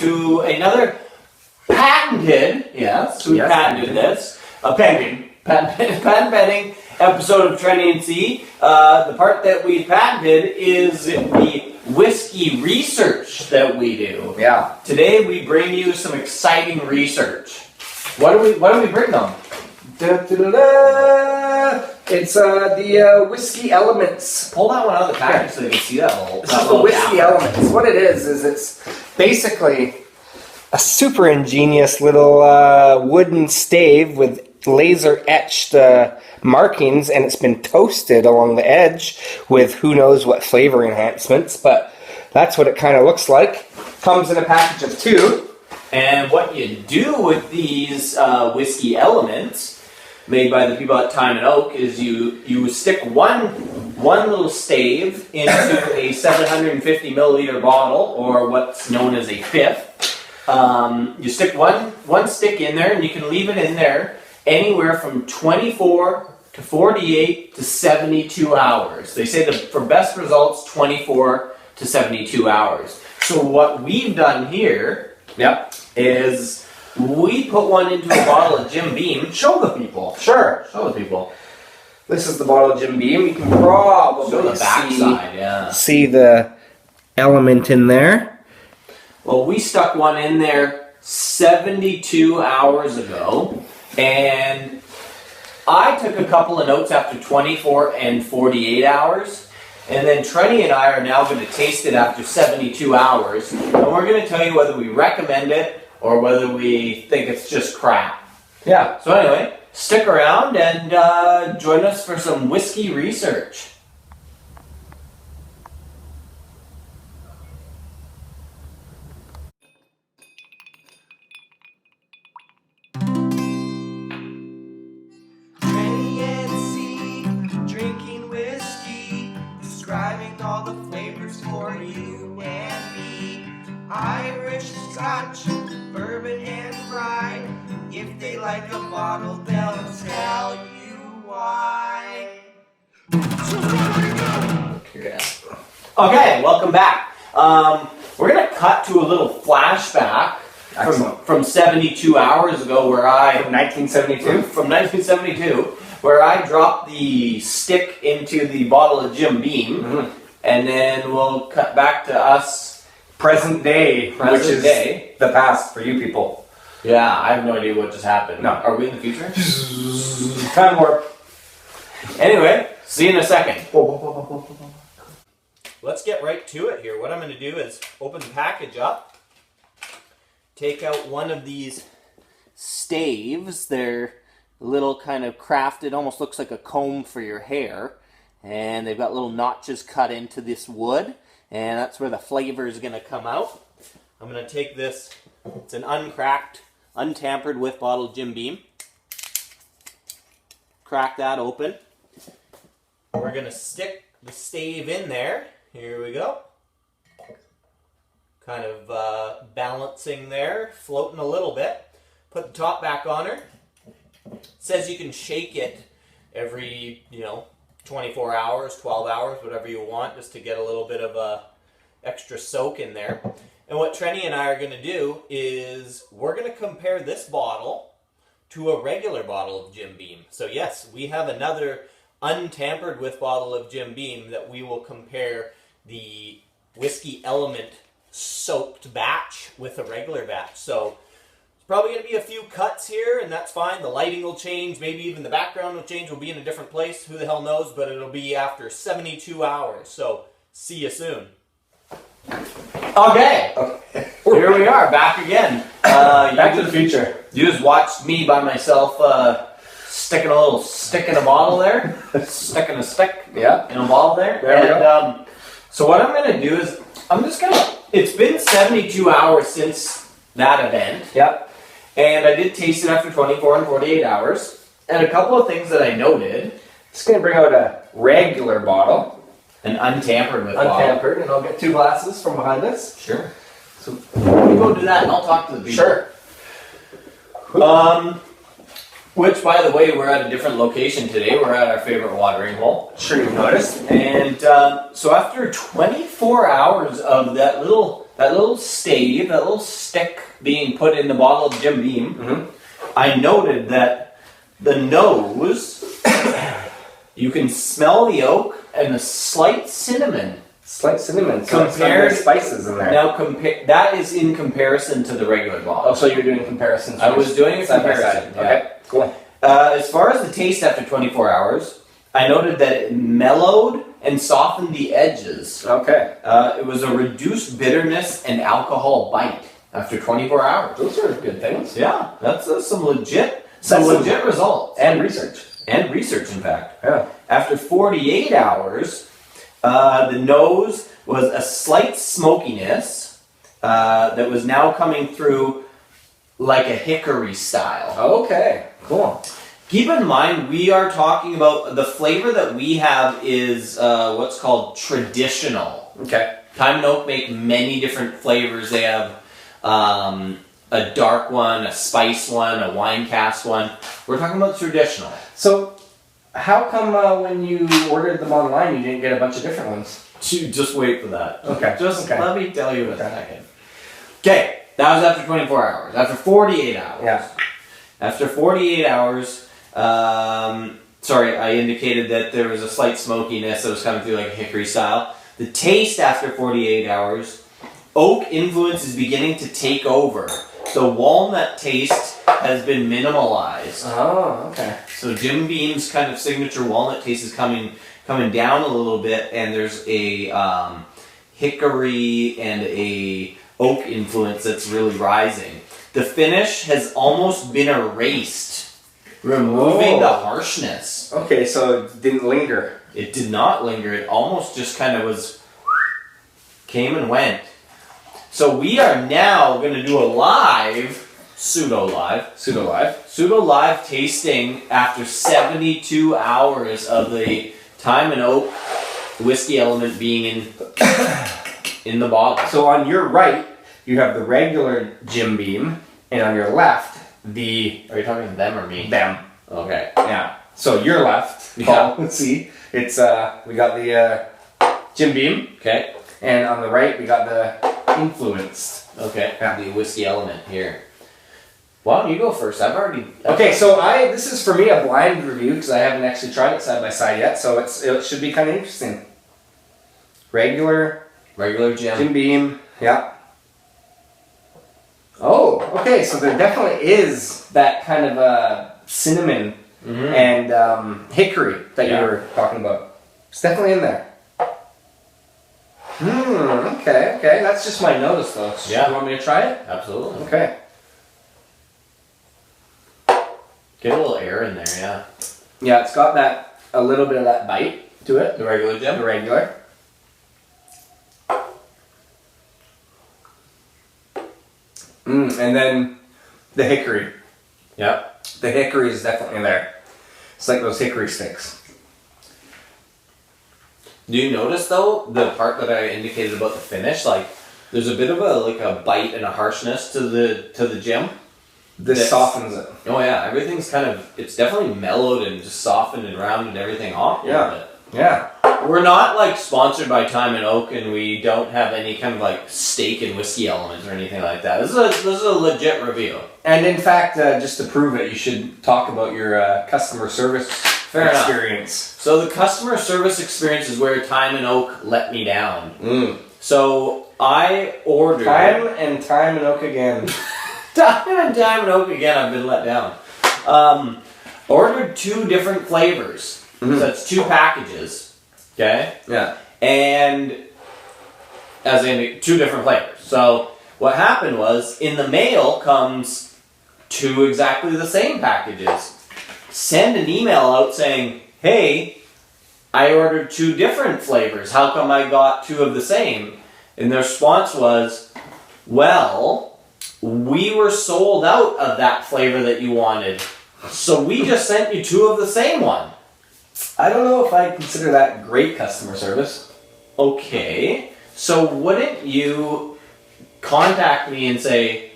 to another patented, patented this, patent-pending episode of Trenny and C. The part that we patented is the whiskey research that we do. Yeah. Today we bring you some exciting research. What do we bring them? It's the whiskey elements. Pull that one out of the package so you can see that little. This is the whiskey elements. What it is it's basically a super ingenious little wooden stave with laser etched markings, and it's been toasted along the edge with who knows what flavor enhancements, but that's what it kind of looks like. Comes in a package of 2. And what you do with these whiskey elements made by the people at Time and Oak is you stick one little stave into a 750 milliliter bottle, or what's known as a fifth. You stick one stick in there, and you can leave it in there anywhere from 24 to 48 to 72 hours. They say that for best results, 24 to 72 hours. So what we've done here is we put one into a bottle of Jim Beam. Show the people. Sure. Show the people. This is the bottle of Jim Beam. You can probably show the backside, see the element in there. Well, we stuck one in there 72 hours ago, and I took a couple of notes after 24 and 48 hours, and then Trenny and I are now going to taste it after 72 hours, and we're going to tell you whether we recommend it or whether we think it's just crap. Yeah. So anyway, stick around and join us for some whiskey research. Trenny and C, drinking whiskey, describing all the flavors for you and me. Irish, Scotch, bourbon and rye. If they like a bottle, they'll tell you why. Okay, welcome back. We're going to cut to a little flashback from 72 hours ago where From 1972? From 1972, where I dropped the stick into the bottle of Jim Beam, and then we'll cut back to us Present day, which is the past for you people. Yeah, I have no idea what just happened. No. Are we in the future? Time warp. Anyway, see you in a second. Let's get right to it here. What I'm going to do is open the package up, take out one of these staves. They're a little kind of crafted, almost looks like a comb for your hair. And they've got little notches cut into this wood. And that's where the flavor is going to come out. I'm going to take this, it's an uncracked, untampered with bottle of Jim Beam. Crack that open. We're going to stick the stave in there. Here we go. Kind of balancing there, floating a little bit. Put the top back on her. It says you can shake it every, 24 hours, 12 hours, whatever you want, just to get a little bit of a extra soak in there. And what Trenny and I are going to do is we're going to compare this bottle to a regular bottle of Jim Beam. So yes, we have another untampered with bottle of Jim Beam that we will compare the whiskey element soaked batch with a regular batch. So it's probably going to be a few cuts here, and that's fine. The lighting will change. Maybe even the background will change. We'll be in a different place. Who the hell knows? But it'll be after 72 hours. So see you soon. Okay. Here we are, back again. Back to the future. You just watched me by myself sticking a little stick in a bottle there. Sticking a stick in a bottle there. There we go. So what I'm going to do is, it's been 72 hours since that event. Yep. And I did taste it after 24 and 48 hours. And a couple of things that I noted. Just going to bring out a regular bottle. An untampered with Untampered, and I'll get 2 glasses from behind this. Sure. So you go do that and I'll talk to the people. Sure. Which, by the way, we're at a different location today. We're at our favorite watering hole. Sure you've noticed. And so after 24 hours of that little stave, that little stick being put in the bottle of Jim Beam, Mm-hmm. I noted that the nose, you can smell the oak and a slight cinnamon. Slight cinnamon. So it's got Compared- good spices in there. Now, that is in comparison to the regular bottle. Oh, so you're doing comparisons. I was doing a side by comparison. side. Okay, cool. As far as the taste after 24 hours, I noted that it mellowed and softened the edges. Okay. It was a reduced bitterness and alcohol bite after 24 hours. Those are good things. Yeah, that's some legit results. And research. And research, in fact. Yeah. After 48 hours, the nose was a slight smokiness that was now coming through like a hickory style. Okay, cool. Keep in mind, we are talking about the flavor that we have is what's called traditional. Okay. Time and Oak make many different flavors. They have a dark one, a spice one, a wine cast one. We're talking about traditional. So, how come when you ordered them online, you didn't get a bunch of different ones? Just wait for that. Okay. Just Okay. let me tell you in a second. Okay, that was after 24 hours. After 48 hours. Yeah. After 48 hours, sorry, I indicated that there was a slight smokiness that was coming through like a hickory style. The taste after 48 hours, oak influence is beginning to take over. The walnut taste has been minimalized. Oh, okay. So Jim Beam's kind of signature walnut taste is coming down a little bit, and there's a hickory and a oak influence that's really rising. The finish has almost been erased, removing the harshness. Okay, so it didn't linger. It did not linger. It almost just kind of came and went. So we are now going to do a pseudo live tasting after 72 hours of the Time and Oak whiskey element being in the bottle. So on your right, you have the regular Jim Beam, and on your left, Are you talking them or me? them. Okay. Yeah. So your left, Yeah. Paul, let's see. It's we got the Jim Beam, Okay. and on the right we got the influenced. Okay. Yeah. The whiskey element here. Why don't you go first? I've already. Okay, so this is for me a blind review because I haven't actually tried it side by side yet, so it should be kind of interesting. Regular Jim. Jim Beam, yeah. Oh, okay, so there definitely is that kind of cinnamon and hickory that you were talking about. It's definitely in there. Okay, that's just my nose though. Yeah. You want me to try it? Absolutely. Okay. Get a little air in there, yeah. Yeah, it's got a little bit of that bite to it. The regular Jim? The regular. And then the hickory. Yep. The hickory is definitely there. It's like those hickory sticks. Do you notice though the part that I indicated about the finish? Like, there's a bit of a bite and a harshness to the Jim. This softens it. Oh yeah, everything's it's definitely mellowed and just softened and rounded everything off a little bit. Yeah. We're not like sponsored by Time and Oak, and we don't have any kind of like steak and whiskey elements or anything like that. This is a legit review. And in fact, just to prove it, you should talk about your customer service experience. So the customer service experience is where Time and Oak let me down. So I ordered Time and Oak again. Time and Oak again. I've been let down. Ordered 2 different flavors. So that's 2 packages. Okay. Yeah. And as in 2 different flavors. So what happened was, in the mail comes 2 exactly the same packages. Send an email out saying, hey, I ordered 2 different flavors. How come I got 2 of the same? And their response was, well, we were sold out of that flavor that you wanted. So we just sent you 2 of the same one. I don't know if I consider that great customer service. Okay, so wouldn't you contact me and say,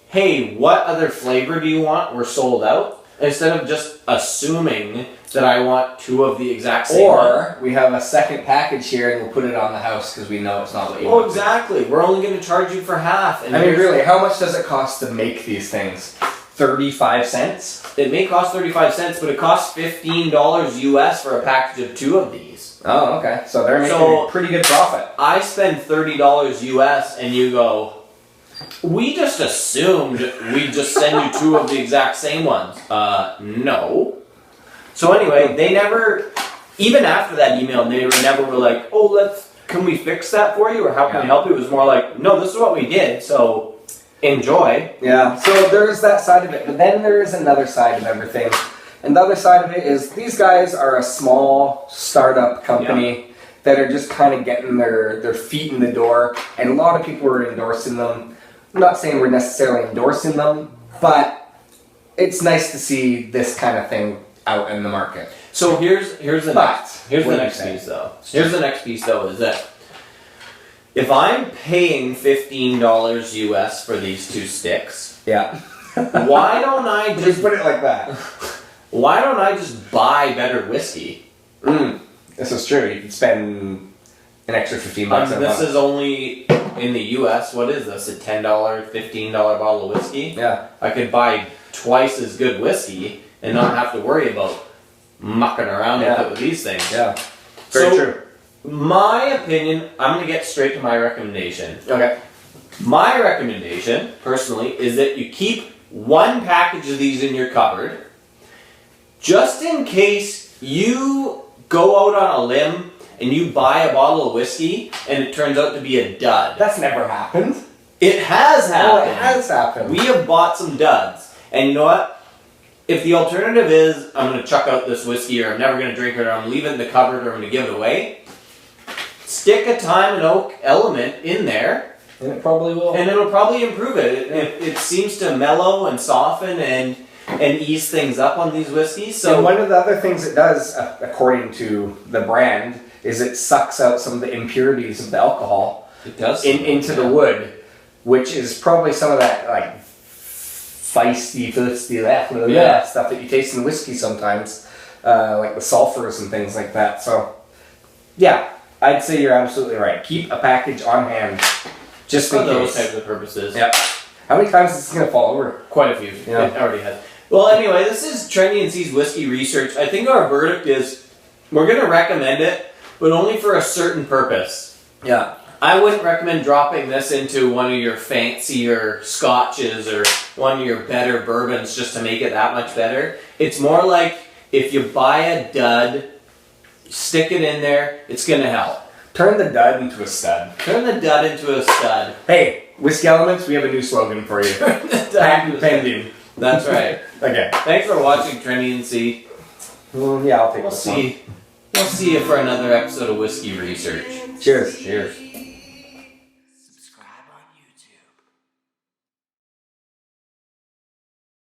hey, what other flavor do you want? We're sold out. instead of just assuming that I want 2 of the exact same one. Or we have a second package here and we'll put it on the house because we know it's not what you Oh, want. exactly. We're only going to charge you for half. And I mean, really, how much does it cost to make these things? 35 cents? It may cost 35 cents, but it costs $15 US for a package of 2 of these. Oh, okay. So they're making So- a pretty good profit. I spend $30 US and you go, we just assumed we'd just send you 2 of the exact same ones. No. So anyway, they never, even after that email, they never were like, oh, can we fix that for you? Or how can we help you? It was more like, no, this is what we did, so enjoy. Yeah, so there's that side of it. But then there is another side of everything. And the other side of it is these guys are a small startup company that are just kind of getting their feet in the door. And a lot of people are endorsing them. I'm not saying we're necessarily endorsing them, but it's nice to see this kind of thing out in the market. So here's the next piece though. Here's the next piece though is that if I'm paying $15 US for these 2 sticks, Yeah. why don't I Just put it like that. Why don't I just buy better whiskey? This is true. You can spend an extra $15 a This month. is only in the US. What is this? A $10, $15 bottle of whiskey? Yeah. I could buy twice as good whiskey and not have to worry about mucking around with it with these things. Yeah. Very true. My opinion, I'm going to get straight to my recommendation. Okay. My recommendation, personally, is that you keep 1 package of these in your cupboard just in case you go out on a limb and you buy a bottle of whiskey and it turns out to be a dud. That's never happened. It has happened. Oh, it has happened. We have bought some duds. And you know what? If the alternative is I'm going to chuck out this whiskey or I'm never going to drink it or I'm going to leave it in the cupboard or I'm going to give it away, stick a thyme and oak element in there And it probably will. and it'll probably improve it. It seems to mellow and soften and ease things up on these whiskeys. So and one of the other things it does, according to the brand, is it sucks out some of the impurities of the alcohol it does into the wood, which is probably some of that like feisty stuff that you taste in whiskey sometimes, like the sulfurs and things like that. So, yeah, I'd say you're absolutely right. Keep a package on hand, just in for those case. types of purposes. Yeah. How many times is this gonna fall over? Quite a few. Yeah. It already has. Well, anyway, this is Trenny and C's whiskey research. I think our verdict is we're going to recommend it, but only for a certain purpose. Yeah. I wouldn't recommend dropping this into one of your fancier scotches or one of your better bourbons just to make it that much better. It's more like if you buy a dud, stick it in there, it's going to help. Turn the dud into a stud. Turn the dud into a stud. Hey, Whiskey Elements, we have a new slogan for you. Pending. That's right. Okay. Thanks for watching Trenny and C. Yeah, I'll take We'll this one. see. We'll see you for another episode of Whiskey Research. Cheers. Cheers.